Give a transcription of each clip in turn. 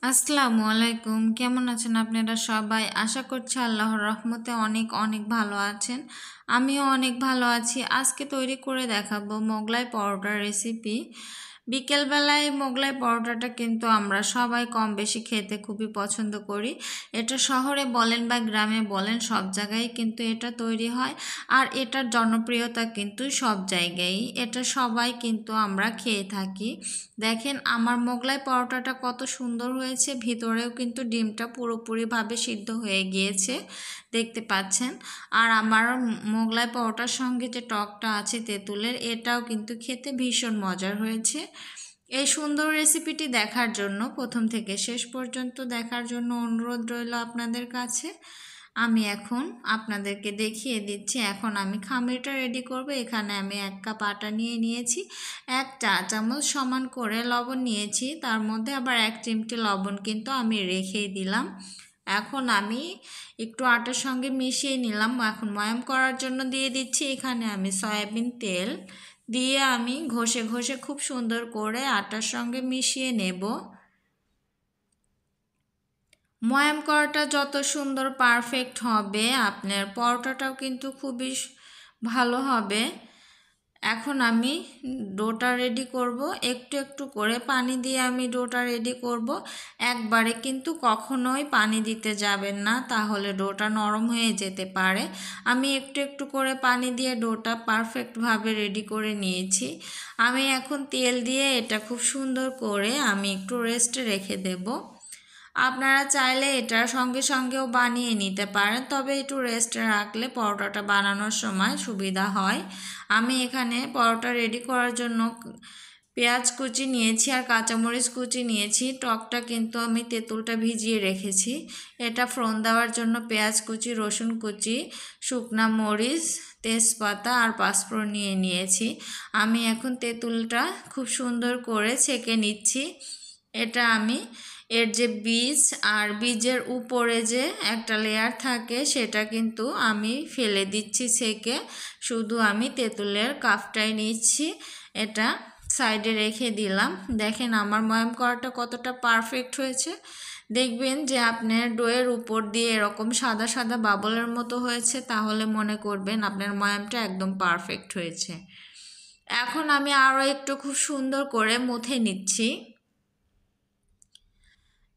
আসসালামু আলাইকুম। কেমন আছেন আপনারা সবাই? আশা করছি আল্লাহর রহমতে অনেক অনেক ভালো আছেন। আমিও অনেক ভালো আছি। আজকে তৈরি করে দেখাবো মোগলাই পরোটার রেসিপি। বিকেলবেলায় মোগলাই পরোটাটা কিন্তু আমরা সবাই কম বেশি খেতে খুবই পছন্দ করি। এটা শহরে বলেন বা গ্রামে বলেন সব জায়গায় কিন্তু এটা তৈরি হয়। আর এটার জনপ্রিয়তা কিন্তু সব জায়গায়ই। এটা সবাই কিন্তু আমরা খেয়ে থাকি। দেখেন আমার মোগলাই পরোটাটা কত সুন্দর হয়েছে, ভিতরেও কিন্তু ডিমটা পুরোপুরিভাবে সিদ্ধ হয়ে গিয়েছে, দেখতে পাচ্ছেন। আর আমার মোগলাই পরোটার সঙ্গে যে টকটা আছে তেঁতুলের, এটাও কিন্তু খেতে ভীষণ মজার হয়েছে। এই সুন্দর রেসিপিটি দেখার জন্য প্রথম থেকে শেষ পর্যন্ত দেখার জন্য অনুরোধ রইল আপনাদের কাছে। আমি এখন আপনাদেরকে দেখিয়ে দিচ্ছি। এখন আমি খামিরটা রেডি করব। এখানে আমি 1 কাপ আটা নিয়ে নিয়েছি, 1 চা চামচ সমান করে লবণ নিয়েছি, তার মধ্যে আবার 1 চিমটি লবণ কিন্তু আমি রেখেই দিলাম। এখন আমি একটু আটার সঙ্গে মিশিয়ে নিলাম। এখন ময়াম করার জন্য দিয়ে দিচ্ছি এখানে আমি সয়াবিন তেল দিয়ে আমি ঘষে ঘষে খুব সুন্দর করে আটার সঙ্গে মিশিয়ে নেব। ময়াম করাটা যত সুন্দর পারফেক্ট হবে, আপনার পরোটাটাও কিন্তু খুবই ভালো হবে। এখন আমি ডোটা রেডি করব। একটু একটু করে পানি দিয়ে আমি ডোটা রেডি করব। একবারে কিন্তু কখনোই পানি দিতে যাবেন না, তাহলে ডোটা নরম হয়ে যেতে পারে। আমি একটু একটু করে পানি দিয়ে ডোটা পারফেক্টভাবে রেডি করে নিয়েছি। আমি এখন তেল দিয়ে এটা খুব সুন্দর করে আমি একটু রেস্টে রেখে দেব। আপনারা চাইলে এটার সঙ্গে সঙ্গেও বানিয়ে নিতে পারেন, তবে একটু রেস্টে রাখলে পরোটাটা বানানোর সময় সুবিধা হয়। আমি এখানে পরোটা রেডি করার জন্য পেঁয়াজ কুচি নিয়েছি আর কাঁচামরিচ কুচি নিয়েছি। টকটা কিন্তু আমি তেঁতুলটা ভিজিয়ে রেখেছি। এটা ফোড়ন দেওয়ার জন্য পেঁয়াজ কুচি, রসুন কুচি, শুকনা মরিচ, তেজপাতা আর পাঁচফোড়ন নিয়ে নিয়েছি। আমি এখন তেঁতুলটা খুব সুন্দর করে ছেঁকে নিচ্ছি। এটা আমি এর যে বীজ আর বীজের উপরে যে একটা লেয়ার থাকে সেটা কিন্তু আমি ফেলে দিচ্ছি ছেঁকে। শুধু আমি তেঁতুলের কাফটাই নিচ্ছি, এটা সাইডে রেখে দিলাম। দেখেন আমার ময়াম করাটা কতটা পারফেক্ট হয়েছে। দেখবেন যে আপনার ডোয়ের উপর দিয়ে এরকম সাদা সাদা বাবলের মতো হয়েছে, তাহলে মনে করবেন আপনার ময়ামটা একদম পারফেক্ট হয়েছে। এখন আমি আরও একটু খুব সুন্দর করে মুথে নিচ্ছি।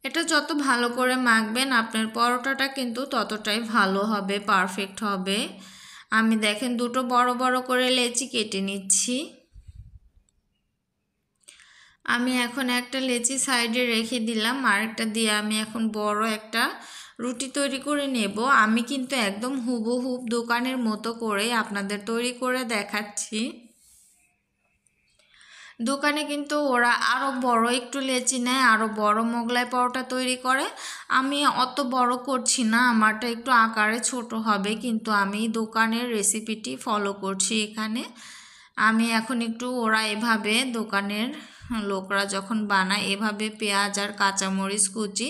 এটা যত ভালো করে মাখবেন আপনার পরোটাটা কিন্তু ততটাই ভালো হবে, পারফেক্ট হবে। আমি দেখেন দুটো বড় বড় করে লেচি কেটে নিচ্ছি। আমি এখন একটা লেচি সাইডে রেখে দিলাম, আরেকটা দিয়ে আমি এখন বড় একটা রুটি তৈরি করে নেব। আমি কিন্তু একদম হুবহুব দোকানের মতো করে আপনাদের তৈরি করে দেখাচ্ছি। দোকানে কিন্তু ওরা আরও বড় একটু লেচি নেয়, আরও বড় মোগলাই পরোটা তৈরি করে। আমি অত বড় করছি না, আমারটা একটু আকারে ছোট হবে, কিন্তু আমি দোকানের রেসিপিটি ফলো করছি এখানে। আমি এখন একটু ওরা এভাবে দোকানের লোকরা যখন বানায় এভাবে পেঁয়াজ আর কাঁচামরিচ কুচি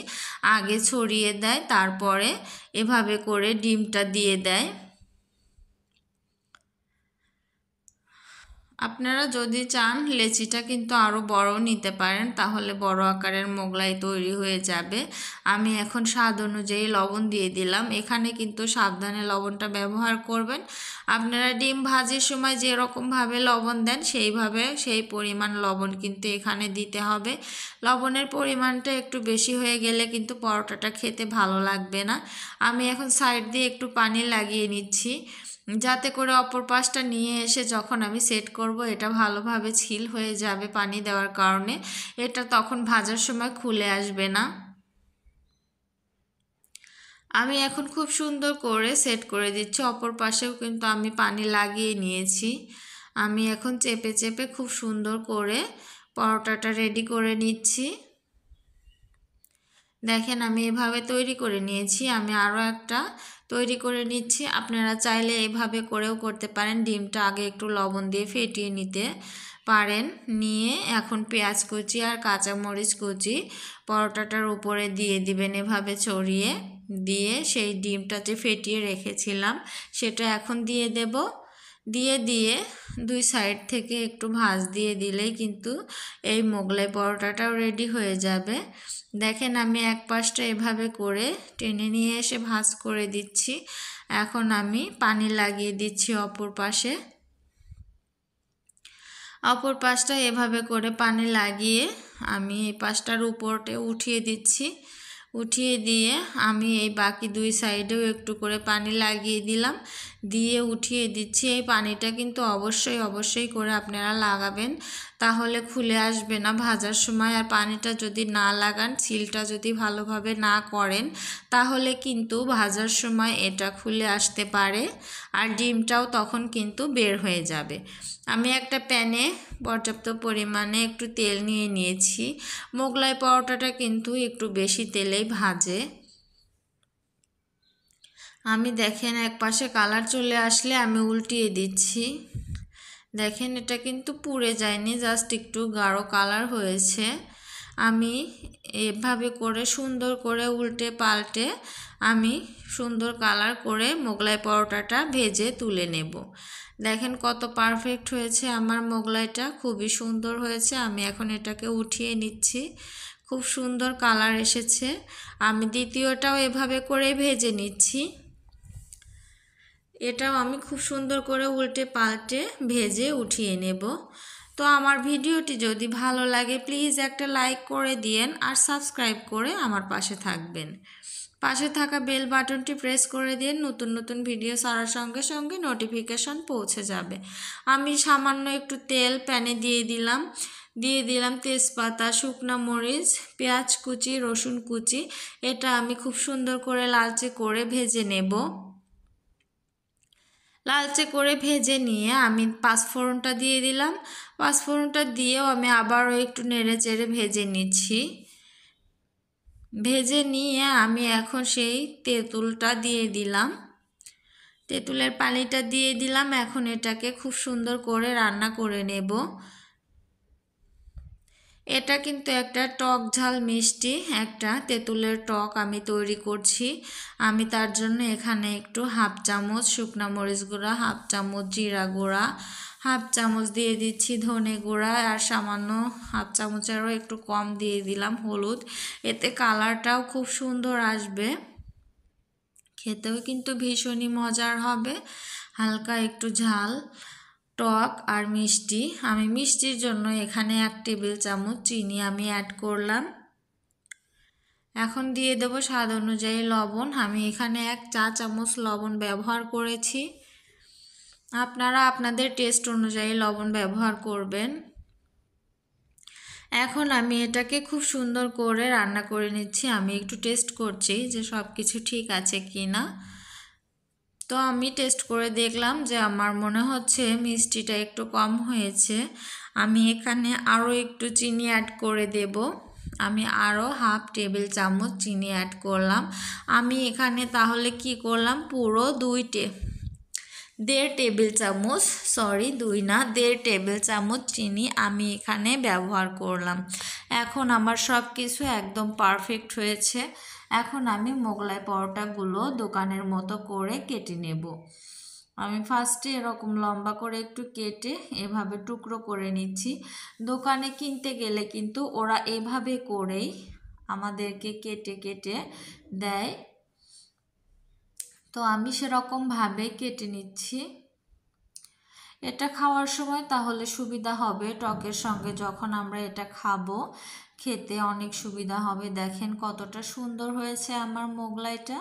আগে ছড়িয়ে দেয়, তারপরে এভাবে করে ডিমটা দিয়ে দেয়। আপনারা যদি চান লেচিটা কিন্তু আরও বড় নিতে পারেন, তাহলে বড় আকারের মোগলাই তৈরি হয়ে যাবে। আমি এখন স্বাদ অনুযায়ী লবণ দিয়ে দিলাম। এখানে কিন্তু সাবধানে লবণটা ব্যবহার করবেন। আপনারা ডিম ভাজির সময় যেরকমভাবে লবণ দেন সেইভাবে সেই পরিমাণ লবণ কিন্তু এখানে দিতে হবে। লবণের পরিমাণটা একটু বেশি হয়ে গেলে কিন্তু পরোটাটা খেতে ভালো লাগবে না। আমি এখন সাইড দিয়ে একটু পানি লাগিয়ে নিচ্ছি, যাতে করে অপর পাশটা নিয়ে এসে যখন আমি সেট করব এটা ভালোভাবে ছিল হয়ে যাবে পানি দেওয়ার কারণে। এটা তখন ভাজার সময় খুলে আসবে না। আমি এখন খুব সুন্দর করে সেট করে দিচ্ছি। অপর পাশেও কিন্তু আমি পানি লাগিয়ে নিয়েছি। আমি এখন চেপে চেপে খুব সুন্দর করে পরোটাটা রেডি করে নিচ্ছি। দেখেন আমি এভাবে তৈরি করে নিয়েছি। আমি আরও একটা তৈরি করে নিচ্ছি। আপনারা চাইলে এভাবে করেও করতে পারেন। ডিমটা আগে একটু লবণ দিয়ে ফেটিয়ে নিতে পারেন। নিয়ে এখন পেঁয়াজ কুচি আর কাঁচামরিচ কুচি পরোটাটার উপরে দিয়ে দিবেন, এভাবে ছড়িয়ে দিয়ে সেই ডিমটা যে ফেটিয়ে রেখেছিলাম সেটা এখন দিয়ে দেব। দিয়ে দিয়ে দুই সাইড থেকে একটু ভাঁজ দিয়ে দিলেই কিন্তু এই মোগলাই পরোটাটাও রেডি হয়ে যাবে। দেখেন আমি এক পাশটা এভাবে করে টেনে নিয়ে এসে ভাঁজ করে দিচ্ছি। এখন আমি পানি লাগিয়ে দিচ্ছি অপর পাশে। অপর পাশটা এভাবে করে পানি লাগিয়ে আমি এই পাশটার উপরটা উঠিয়ে দিচ্ছি। উঠিয়ে দিয়ে আমি এই বাকি দুই সাইডেও একটু করে পানি লাগিয়ে দিলাম, দিয়ে উঠিয়ে দিচ্ছি। এই পানিটা কিন্তু অবশ্যই করে আপনারা লাগাবেন, তাহলে খুলে আসবে না ভাজার সময়। আর পানিটা যদি না লাগান, সিলটা যদি ভালোভাবে না করেন, তাহলে কিন্তু ভাজার সময় এটা খুলে আসতে পারে আর ডিমটাও তখন কিন্তু বের হয়ে যাবে। আমি একটা প্যানে পর্যাপ্ত পরিমাণে একটু তেল নিয়ে নিয়েছি। মোগলাই পরোটাটা কিন্তু একটু বেশি তেলেই ভাজে। আমি দেখেন এক পাশে কালার চলে আসলে আমি উল্টিয়ে দিচ্ছি। দেখেন এটা কিন্তু পুড়ে যায়নি, জাস্ট একটু গাঢ় কালার হয়েছে। আমি এভাবে করে সুন্দর করে উল্টে পাল্টে আমি সুন্দর কালার করে মোগলাই পরোটাটা ভেজে তুলে নেব। দেখেন কত পারফেক্ট হয়েছে আমার মোগলাইটা, খুবই সুন্দর হয়েছে। আমি এখন এটাকে উঠিয়ে নিচ্ছি। খুব সুন্দর কালার এসেছে। আমি দ্বিতীয়টাও এভাবে করে ভেজে নিচ্ছি। এটাও আমি খুব সুন্দর করে উল্টে পাল্টে ভেজে উঠিয়ে নেব। তো আমার ভিডিওটি যদি ভালো লাগে প্লিজ একটা লাইক করে দিয়েন আর সাবস্ক্রাইব করে আমার পাশে থাকবেন। পাশে থাকা বেল বাটনটি প্রেস করে দিয়ে নতুন ভিডিও ছাড়ার সঙ্গে সঙ্গে নোটিফিকেশন পৌঁছে যাবে। আমি সামান্য একটু তেল প্যানে দিয়ে দিলাম তেজপাতা, শুকনা মরিচ, পেঁয়াজ কুচি, রসুন কুচি। এটা আমি খুব সুন্দর করে লালচে করে ভেজে নেব। লালচে করে ভেজে নিয়ে আমি পাঁচফোড়নটা দিয়ে দিলাম। পাঁচফোড়নটা দিয়েও আমি আবারও একটু নেড়ে চেড়ে ভেজে নিচ্ছি। ভেজে নিয়ে আমি এখন সেই তেঁতুলটা দিয়ে দিলাম, তেঁতুলের পানিটা দিয়ে দিলাম। এখন এটাকে খুব সুন্দর করে রান্না করে নেব। এটা কিন্তু একটা টক ঝাল মিষ্টি একটা তেঁতুলের টক আমি তৈরি করছি। আমি তার জন্য এখানে একটু হাফ চামচ শুকনা মরিচ গুঁড়া, হাফ চামচ জিরা গুঁড়া, হাফ চামচ দিয়ে দিচ্ছি ধনে গুঁড়া, আর সামান্য হাফ চামচেরও একটু কম দিয়ে দিলাম হলুদ। এতে কালারটাও খুব সুন্দর আসবে, খেতেও কিন্তু ভীষণই মজার হবে। হালকা একটু ঝাল, টক আর মিষ্টি। আমি মিষ্টির জন্য এখানে 1 টেবিল চামচ চিনি আমি অ্যাড করলাম। এখন দিয়ে দেব স্বাদ অনুযায়ী লবণ। আমি এখানে 1 চা চামচ লবণ ব্যবহার করেছি। আপনারা আপনাদের টেস্ট অনুযায়ী লবণ ব্যবহার করবেন। এখন আমি এটাকে খুব সুন্দর করে রান্না করে নিচ্ছি। আমি একটু টেস্ট করছি যে সব কিছু ঠিক আছে কি না। তো আমি টেস্ট করে দেখলাম যে আমার মনে হচ্ছে মিষ্টিটা একটু কম হয়েছে। আমি এখানে আরও একটু চিনি অ্যাড করে দেব। আমি আরও হাফ টেবিল চামচ চিনি অ্যাড করলাম। আমি এখানে তাহলে কি করলাম, পুরো 1.5 টেবিল চামচ, সরি 2 না 1.5 টেবিল চামচ চিনি আমি এখানে ব্যবহার করলাম। এখন আমার সব কিছু একদম পারফেক্ট হয়েছে। এখন আমি মোগলাই পরোটাগুলো দোকানের মতো করে কেটে নেব। আমি ফার্স্টে এরকম লম্বা করে একটু কেটে এভাবে টুকরো করে নিচ্ছি। দোকানে কিনতে গেলে কিন্তু ওরা এভাবে করেই আমাদেরকে কেটে কেটে দেয়। তো আমি সেরকমভাবে কেটে নিচ্ছি। এটা খাওয়ার সময় তাহলে সুবিধা হবে, টকের সঙ্গে যখন আমরা এটা খাবো খেতে অনেক সুবিধা হবে। দেখেন কতটা সুন্দর হয়েছে আমার মোগলাইটা,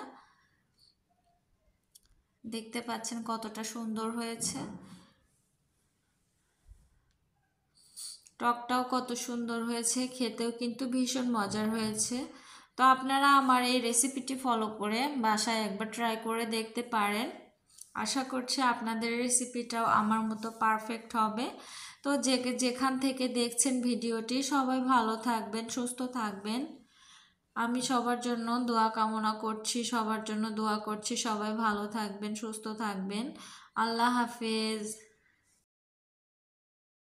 দেখতে পাচ্ছেন কতটা সুন্দর হয়েছে। টকটাও কত সুন্দর হয়েছে, খেতেও কিন্তু ভীষণ মজার হয়েছে। তো আপনারা আমার এই রেসিপিটি ফলো করে বাসায় একবার ট্রাই করে দেখতে পারেন। আশা করছি আপনাদের রেসিপিটাও আমার মতো পারফেক্ট হবে। তো যেখান থেকে দেখছেন ভিডিওটি সবাই ভালো থাকবেন, সুস্থ থাকবেন। আমি সবার জন্য দোয়া কামনা করছি, সবার জন্য দোয়া করছি। সবাই ভালো থাকবেন, সুস্থ থাকবেন। আল্লাহ হাফেজ।